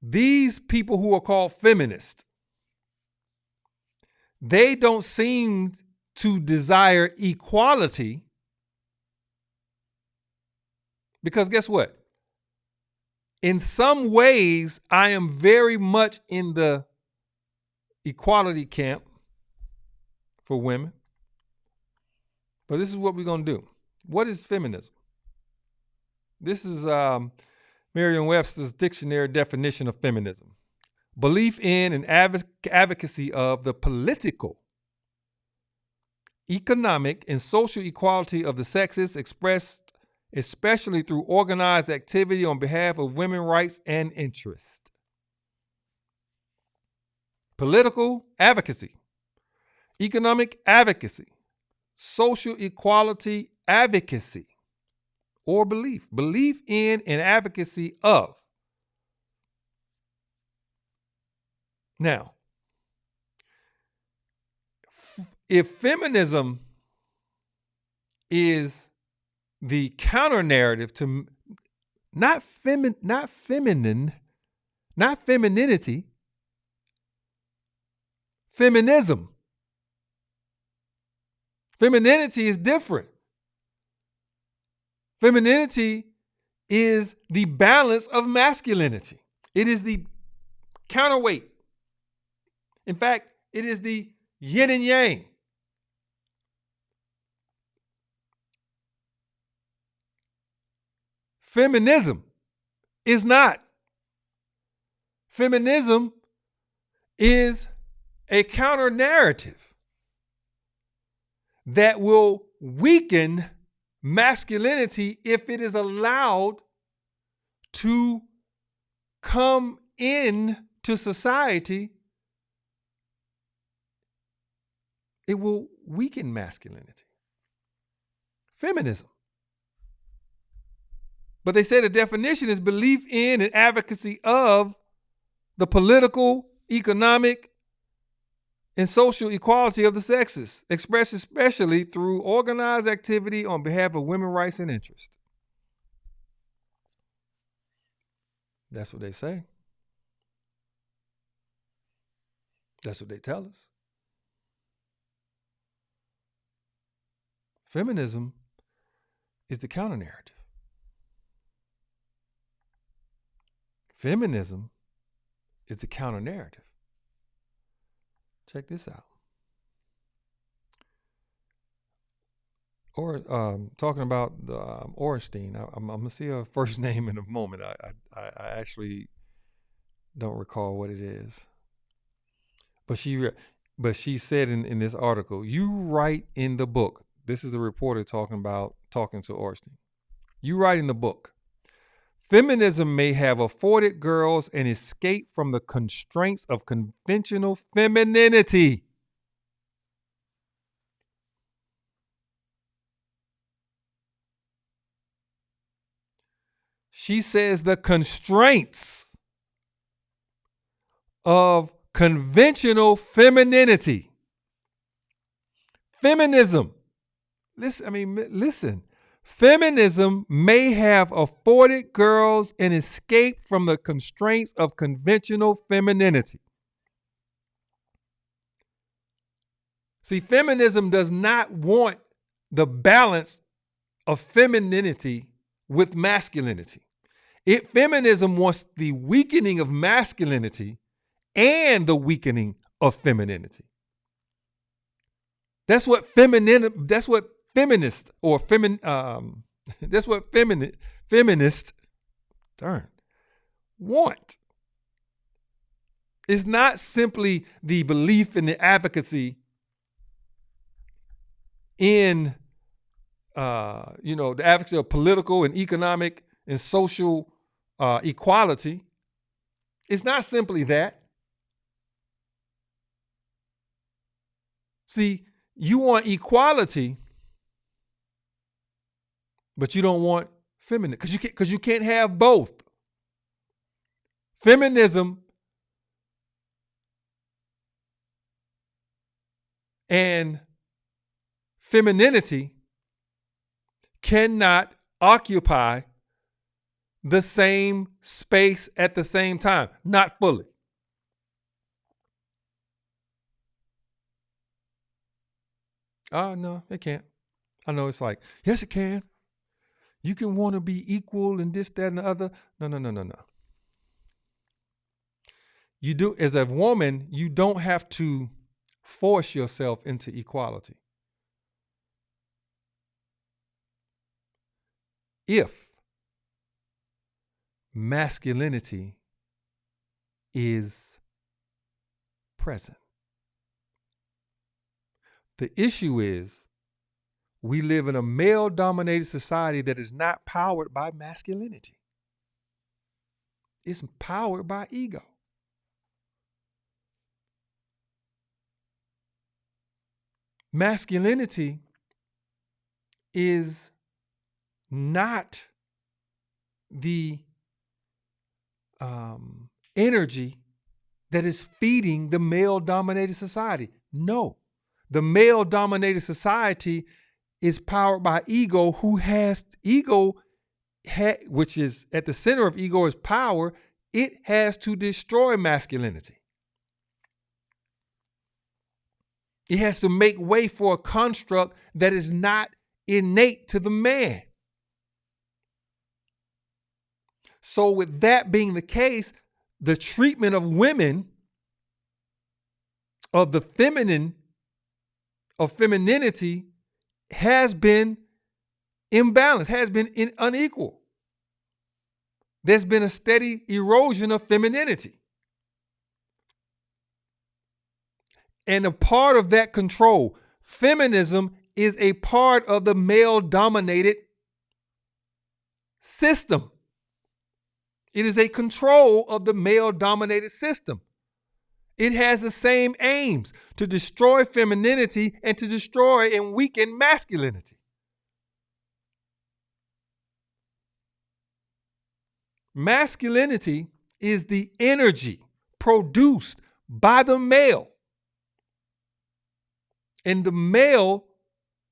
these people who are called feminists, they don't seem to desire equality, because guess what? In some ways, I am very much in the equality camp for women. But this is what we're going to do. What is feminism? This is Merriam-Webster's dictionary definition of feminism. Belief in and advocacy of the political, economic, and social equality of the sexes, expressed especially through organized activity on behalf of women's rights and interests. Political advocacy, economic advocacy, social equality advocacy, or belief in and advocacy of. Now, if feminism is the counter narrative to not femininity, feminism. Femininity is different. Femininity is the balance of masculinity. It is the counterweight. In fact, it is the yin and yang. Feminism is not. Feminism is a counter narrative that will weaken masculinity if it is allowed to come in to society. It will weaken masculinity. Feminism. But they say the definition is belief in and advocacy of the political, economic, and social equality of the sexes, expressed especially through organized activity on behalf of women's rights and interests. That's what they say. That's what they tell us. Feminism is the counter narrative. Feminism is the counter narrative. Check this out. Or talking about the Ornstein. I'm gonna see her first name in a moment. I actually don't recall what it is. But she said in this article, you write in the book. This is the reporter talking to Ornstein. You write in the book, feminism may have afforded girls an escape from the constraints of conventional femininity. She says the constraints of conventional femininity. Feminism. Listen. Feminism may have afforded girls an escape from the constraints of conventional femininity. See, feminism does not want the balance of femininity with masculinity. Feminism wants the weakening of masculinity and the weakening of femininity. That's what feminists want. It's not simply the belief in the advocacy in the advocacy of political and economic and social equality. It's not simply that. See, you want equality, but you don't want feminism because you can't have both. Feminism and femininity cannot occupy the same space at the same time. Not fully. No, it can't. I know it's like, yes, it can. You can want to be equal and this, that, and the other. No, no, no, no, no. You do, as a woman, you don't have to force yourself into equality. If masculinity is present. The issue is we live in a male-dominated society that is not powered by masculinity. It's powered by ego. Masculinity is not the energy that is feeding the male-dominated society. No. The male-dominated society is powered by ego, which is at the center of ego is power. It has to destroy masculinity. It has to make way for a construct that is not innate to the man. So with that being the case, the treatment of women, of the feminine, of femininity, has been imbalanced, has been unequal. There's been a steady erosion of femininity. And a part of that control, feminism is a part of the male-dominated system. It is a control of the male-dominated system. It has the same aims, to destroy femininity and to destroy and weaken masculinity. Masculinity is the energy produced by the male. And the male,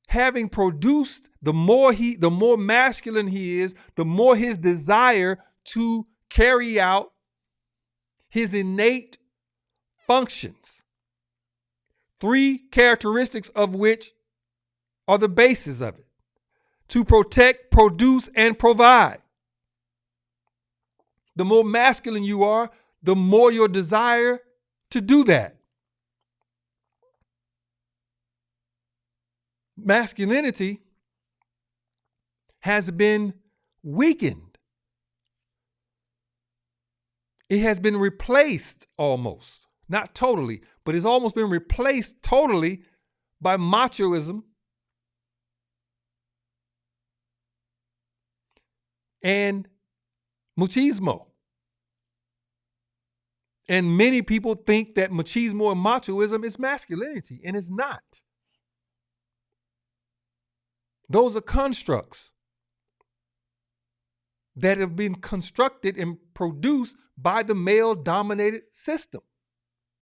having produced, the more masculine he is, the more his desire to carry out his innate functions. 3 characteristics of which are the basis of it: to protect, produce, and provide. The more masculine you are, the more your desire to do that. Masculinity has been weakened. It has been replaced almost, not totally, but it's almost been replaced totally by machoism and machismo. And many people think that machismo and machoism is masculinity, and it's not. Those are constructs that have been constructed and produced by the male-dominated system.